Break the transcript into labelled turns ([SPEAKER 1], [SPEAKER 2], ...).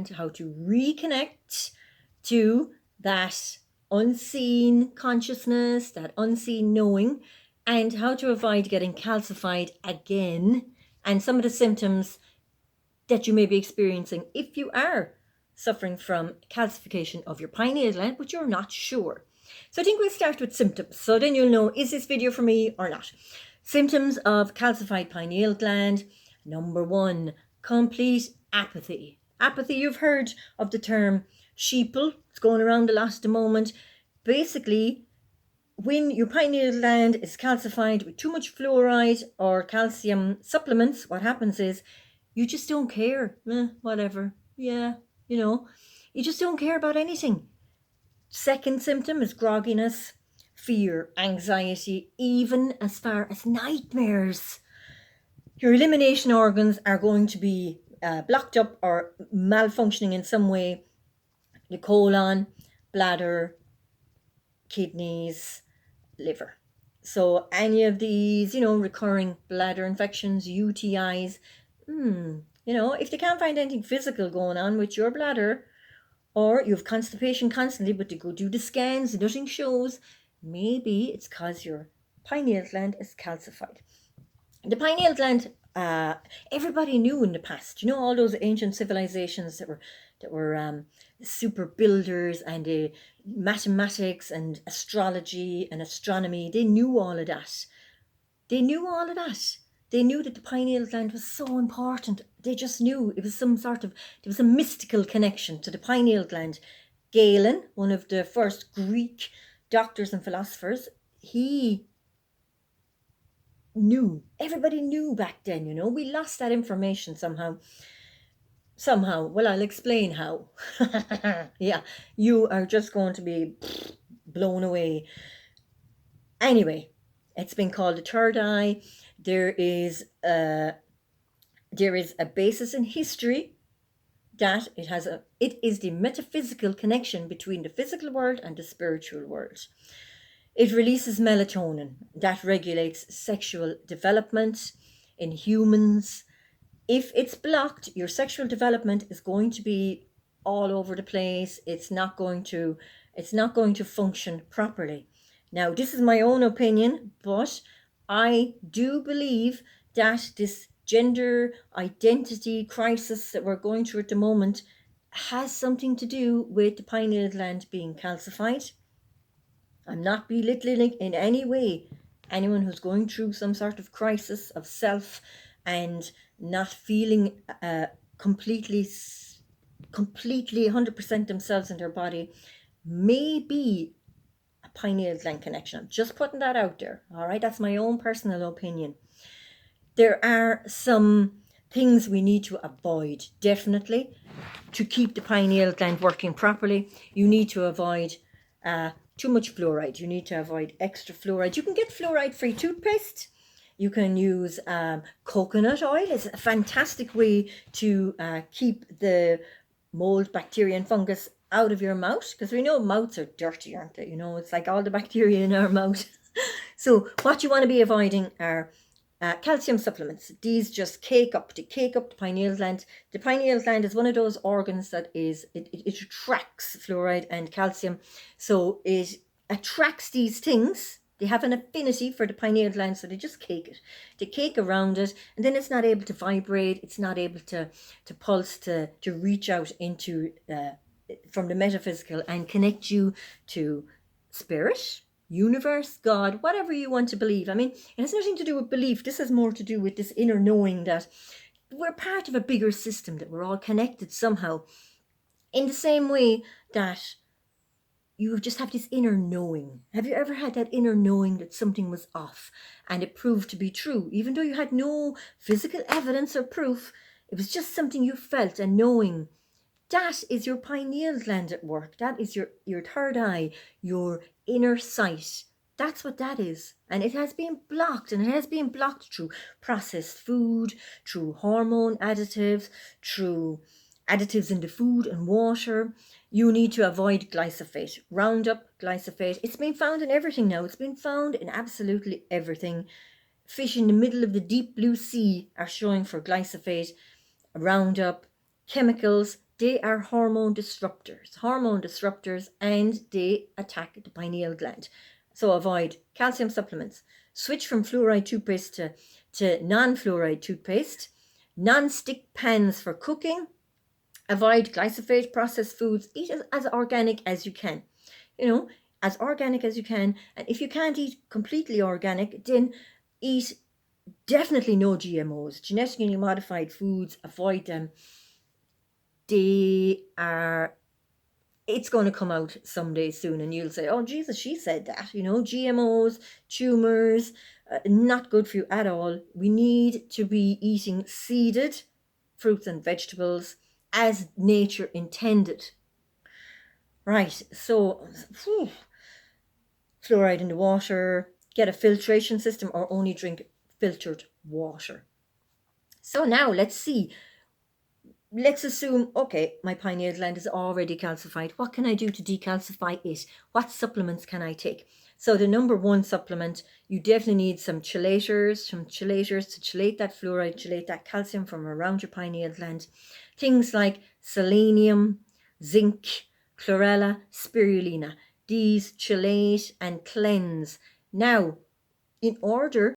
[SPEAKER 1] gland, how to reconnect to that unseen consciousness, that unseen knowing, and how to avoid getting calcified again, and some of the symptoms that you may be experiencing if you are suffering from calcification of your pineal gland, but you're not sure. So I think we'll start with symptoms. So then you'll know, is this video for me or not? Symptoms of calcified pineal gland. Number 1, complete apathy. Apathy, you've heard of the term sheeple. It's going around a lot at the moment. Basically, when your pineal gland is calcified with too much fluoride or calcium supplements, what happens is you just don't care. Whatever. Yeah, you just don't care about anything. Second symptom is grogginess, fear, anxiety, even as far as nightmares. Your elimination organs are going to be blocked up or malfunctioning in some way. The colon, bladder, kidneys, liver. So any of these, recurring bladder infections, UTIs, if they can't find anything physical going on with your bladder, or you have constipation constantly, but they go do the scans, nothing shows, maybe it's because your pineal gland is calcified. The pineal gland, everybody knew in the past, all those ancient civilizations that were super builders, and mathematics and astrology and astronomy, they knew all of that. They knew that the pineal gland was so important. They just knew it was there was a mystical connection to the pineal gland. Galen, one of the first Greek doctors and philosophers, he knew. Everybody knew back then, We lost that information somehow. Well, I'll explain how. Yeah, you are just going to be blown away. Anyway, it's been called the third eye. There is a basis in history that it is the metaphysical connection between the physical world and the spiritual world. It releases melatonin that regulates sexual development in humans. If it's blocked, your sexual development is going to be all over the place. It's not going to function properly. Now, this is my own opinion, but I do believe that this gender identity crisis that we're going through at the moment has something to do with the pineal gland being calcified. I'm not belittling in any way anyone who's going through some sort of crisis of self and not feeling completely 100% themselves in their body. May be a pineal gland connection. I'm just putting that out there. All right, that's my own personal opinion. There are some things we need to avoid, definitely, to keep the pineal gland working properly. You need to avoid too much fluoride. You need to avoid extra fluoride. You can get fluoride-free toothpaste. You can use coconut oil. It's a fantastic way to keep the mold, bacteria, and fungus out of your mouth, because we know mouths are dirty, aren't they? It's like all the bacteria in our mouth. So what you want to be avoiding are calcium supplements. These just cake up the pineal gland. The pineal gland is one of those organs that it attracts fluoride and calcium. So it attracts these things. They have an affinity for the pineal gland, so they just cake it. They cake around it, and then it's not able to vibrate. It's not able to pulse, to reach out into from the metaphysical and connect you to spirit, universe, God, whatever you want to believe. I mean, it has nothing to do with belief. This has more to do with this inner knowing that we're part of a bigger system, that we're all connected somehow. In the same way that you just have this inner knowing. Have you ever had that inner knowing that something was off and it proved to be true? Even though you had no physical evidence or proof, it was just something you felt and knowing. That is your pineal gland at work. That is your third eye, your inner sight. That's what that is. And it has been blocked, and it has been blocked through processed food, through hormone additives, through additives in the food and water. You need to avoid glyphosate. Roundup, glyphosate. It's been found in everything now. It's been found in absolutely everything. Fish in the middle of the deep blue sea are showing for glyphosate, Roundup, chemicals They are hormone disruptors, and they attack the pineal gland. So avoid calcium supplements. Switch from fluoride toothpaste to non-fluoride toothpaste. Non-stick pans for cooking. Avoid glyphosate processed foods. Eat as organic as you can. As organic as you can. And if you can't eat completely organic, then eat definitely no GMOs. Genetically modified foods, avoid them. It's going to come out someday soon, and you'll say, oh Jesus, she said that. GMOs, tumors, not good for you at all. We need to be eating seeded fruits and vegetables as nature intended. Right, so fluoride in the water, get a filtration system, or only drink filtered water. So now let's see. Let's assume, okay, my pineal gland is already calcified. What can I do to decalcify it? What supplements can I take? So the number one supplement, you definitely need some chelators to chelate that fluoride, chelate that calcium from around your pineal gland. Things like selenium, zinc, chlorella, spirulina. These chelate and cleanse. Now, in order